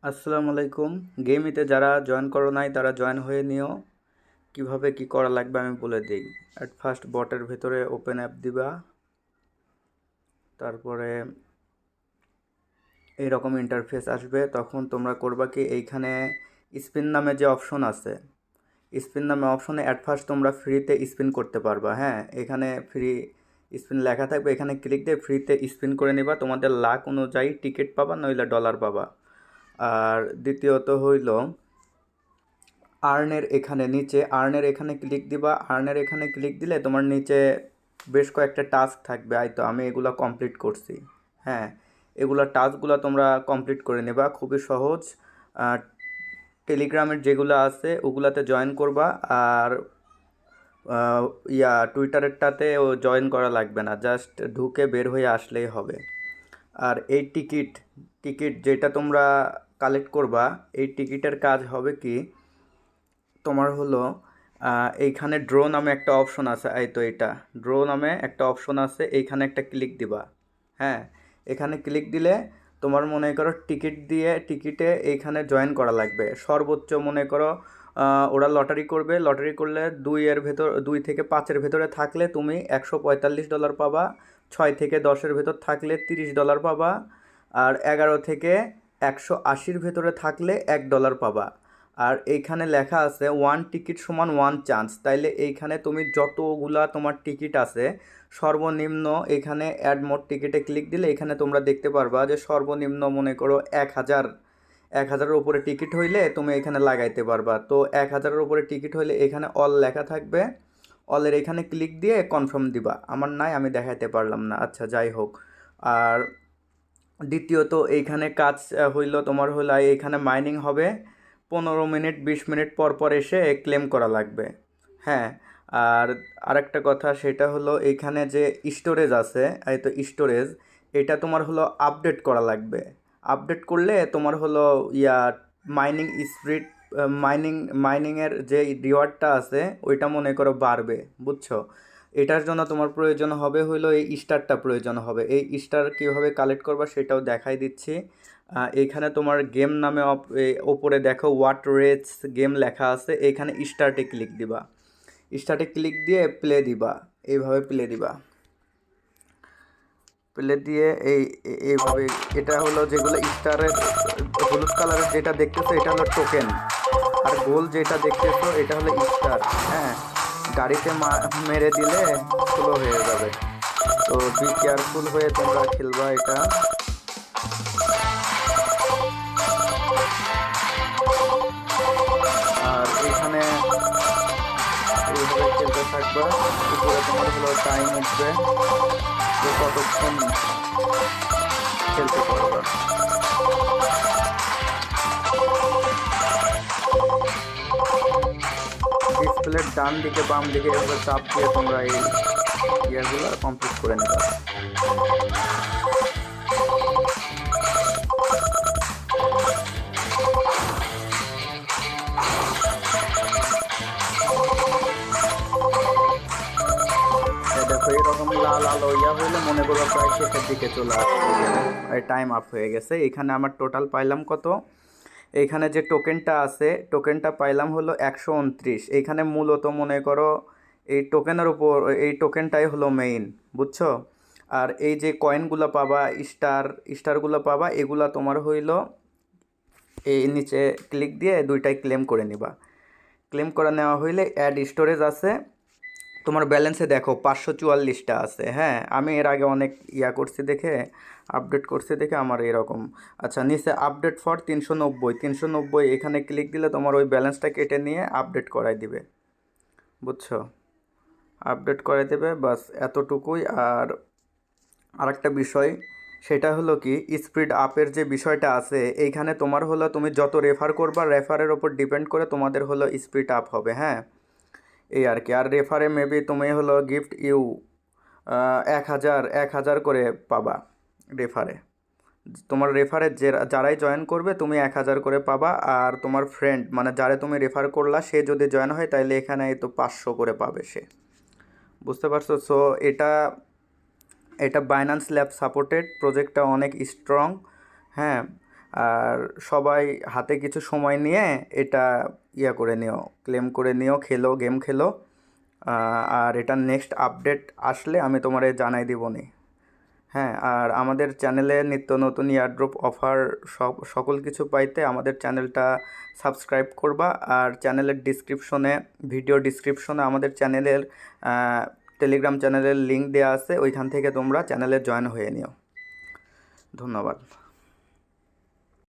আসসালামু আলাইকুম। গেমিতে যারা জয়েন করো নাই তারা জয়েন হয়ে নিও। কিভাবে কি করা লাগবে আমি বলে দিই। অ্যাট ফার্স্ট বটের ভেতরে ওপেন অ্যাপ দিবা, তারপরে এইরকম ইন্টারফেস আসবে। তখন তোমরা করবা কি, এইখানে স্পিন নামে যে অপশন আছে, স্পিন নামে অপশনে অ্যাট ফার্স্ট তোমরা ফ্রিতে স্পিন করতে পারবা। হ্যাঁ, এখানে ফ্রি স্পিন লেখা থাকবে, এখানে ক্লিক দিয়ে ফ্রিতে স্পিন করে নিবা। তোমাদের লাক অনুযায়ী টিকিট পাবা, নইলে ডলার পাবা। আর দ্বিতীয়ত হইল আর্নের এখানে ক্লিক দিবা। আর্নের এখানে ক্লিক দিলে তোমার নিচে বেশ কয়েকটা টাস্ক থাকবে। তো আমি এগুলো কমপ্লিট করছি। হ্যাঁ, এগুলা টাস্কগুলো তোমরা কমপ্লিট করে নেবা, খুবই সহজ। আর টেলিগ্রামের যেগুলো আছে ওগুলাতে জয়েন করবা। আর টুইটারেরটাতে ও জয়েন করা লাগবে না, জাস্ট ঢুকে বের হয়ে আসলেই হবে। আর এই টিকিট টিকিট যেটা তোমরা কালেক্ট করবা, এই টিকিটের কাজ হবে কি, তোমার হলো এইখানে ড্র নামে একটা অপশন আছে। এটা ড্র নামে একটা অপশন আছে, এইখানে একটা ক্লিক দিবা। হ্যাঁ, এখানে ক্লিক দিলে তোমার মনে করো টিকিটে এইখানে জয়েন করা লাগবে। সর্বোচ্চ মনে করো ওরা লটারি করবে, লটারি করলে 2 থেকে 5-এর ভেতরে থাকলে তুমি $145 পাবা। 6 থেকে 10-এর ভেতর থাকলে $30 পাবা। আর 11 থেকে 180-র ভেতরে থাকলে $1 পাবা। আর এইখানে লেখা আছে 1 টিকিট সমান 1 চান্স। তাইলে এইখানে তুমি যতগুলা তোমার টিকিট আছে সর্বনিম্ন, এখানে অ্যাড মোড টিকিটে ক্লিক দিলে এখানে তোমরা দেখতে পারবা যে সর্বনিম্ন মনে করো 1000-এর উপরে টিকিট হইলে তুমি এখানে লাগাইতে পারবা। তো 1000-এর উপরে টিকিট হইলে এখানে অল লেখা থাকবে, অলের এখানে ক্লিক দিয়ে কনফার্ম দিবা। আমার নাই, আমি দেখাইতে পারলাম না, আচ্ছা যাই হোক। আর দ্বিতীয়ত এইখানে কাজ হইল তোমার হলো এইখানে মাইনিং হবে। 15 মিনিট 20 মিনিট পর পর এসে ক্লেম করা লাগবে। হ্যাঁ, আর আরেকটা কথা সেটা হলো এইখানে যে স্টোরেজ আছে, স্টোরেজ এটা তোমার হলো আপডেট করা লাগবে। আপডেট করলে তোমার হলো মাইনিং স্পিড, মাইনিংয়ের যে রিওয়ার্ডটা আছে ওইটা মনে করো বাড়বে, বুঝছো? এটার জন্য তোমার প্রয়োজন হবে হইলো এই স্টারটা প্রয়োজন হবে। এই স্টার কীভাবে কালেক্ট করবা সেটাও দেখাই দিচ্ছি। এইখানে তোমার গেম নামে ওপরে দেখো হোয়াট রেটস গেম লেখা আছে, এইখানে স্টার্টে ক্লিক দিবা। স্টার্টে ক্লিক দিয়ে প্লে দিবা, এইভাবে প্লে দিবা। প্লে দিয়ে এইভাবে, এটা হলো যেগুলো স্টারের হলুদ কালারের যেটা দেখতেছো এটা হলো টোকেন, আর গোল যেটা দেখতেছো এটা হলো স্টার। হ্যাঁ, গাড়িতে মেরে দিলে স্লো হয়ে যাবে, তো বি কেয়ারফুল হয়ে তোমরা খেলবা এটা। আর এখানে এইভাবে খেলতে থাকবা। উপরে তোমার হলো টাইম উঠবে যে কতক্ষণ খেলতে পারবা। ডিসপ্লের ডান দিকে বাম দিকে এভাবে চাপ দিয়ে তোমরা এই ইয়েগুলো কমপ্লিট করে নেবে। দেখো এরকম লাল আলো হইলে মনে করো প্রায় শেষের দিকে চলে আসছে, টাইম আপ হয়ে গেছে। এখানে আমার টোটাল পাইলাম কত, এইখানে যে টোকেনটা আছে টোকেনটা পাইলাম হলো 129। এইখানে মূলত মনে করো এই টোকেনের উপর, এই টোকেনটাই হলো মেইন, বুঝছো? আর এই যে কয়েনগুলো পাবা, স্টারগুলো পাবা, এগুলা তোমার হইলো এই নিচে ক্লিক দিয়ে দুইটাই ক্লেম করে নিবা। ক্লেম করে নেওয়া হইলে অ্যাড স্টোরেজ আছে, তোমার ব্যালেন্সে দেখো 544টা আছে। হ্যাঁ, আমি এর আগে অনেক করছি দেখে, আপডেট করছি দেখে আমার এরকম। আচ্ছা, নিচে আপডেট ফর 390, এখানে ক্লিক দিলে তোমার ওই ব্যালেন্সটা কেটে নিয়ে আপডেট করাই দিবে, বুঝছো? আপডেট করে দেবে, বাস এতটুকুই। আর আরেকটা বিষয় সেটা হলো কি, স্পিড আপের যে বিষয়টা আছে এইখানে তোমার হলো তুমি যত রেফার করবা রেফারের ওপর ডিপেন্ড করে তোমাদের হলো স্পিড আপ হবে। হ্যাঁ, এই আর কি। আর রেফারে মেবি তুমি হলো গিফট 1,000 করে পাবা রেফারে। তোমার রেফারে যারাই জয়েন করবে তুমি 1,000 করে পাবা। আর তোমার ফ্রেন্ড মানে যারা তুমি রেফার করলা সে যদি জয়েন হয় তাহলে এখানে এই তো 500 করে পাবে সে, বুঝতে পারছো? সো এটা এটা বাইন্যান্স ল্যাব সাপোর্টেড, প্রজেক্টটা অনেক স্ট্রং। হ্যাঁ, আর সবাই হাতে কিছু সময় নিয়ে এটা করে নিও, ক্লেম করে নিও, খেলো, গেম খেলো। আর এটা নেক্সট আপডেট আসলে আমি তোমারে জানাই দিবনি। হ্যাঁ, আর আমাদের চ্যানেলে নিত্য নতুন ইয়ারড্রপ অফার সকল কিছু পাইতে আমাদের চ্যানেলটা সাবস্ক্রাইব করবা। আর চ্যানেলের ভিডিও ডিসক্রিপশনে আমাদের চ্যানেলের টেলিগ্রাম চ্যানেলের লিঙ্ক দেওয়া আছে, ওইখান থেকে তোমরা চ্যানেলে জয়েন হয়ে নিও। ধন্যবাদ।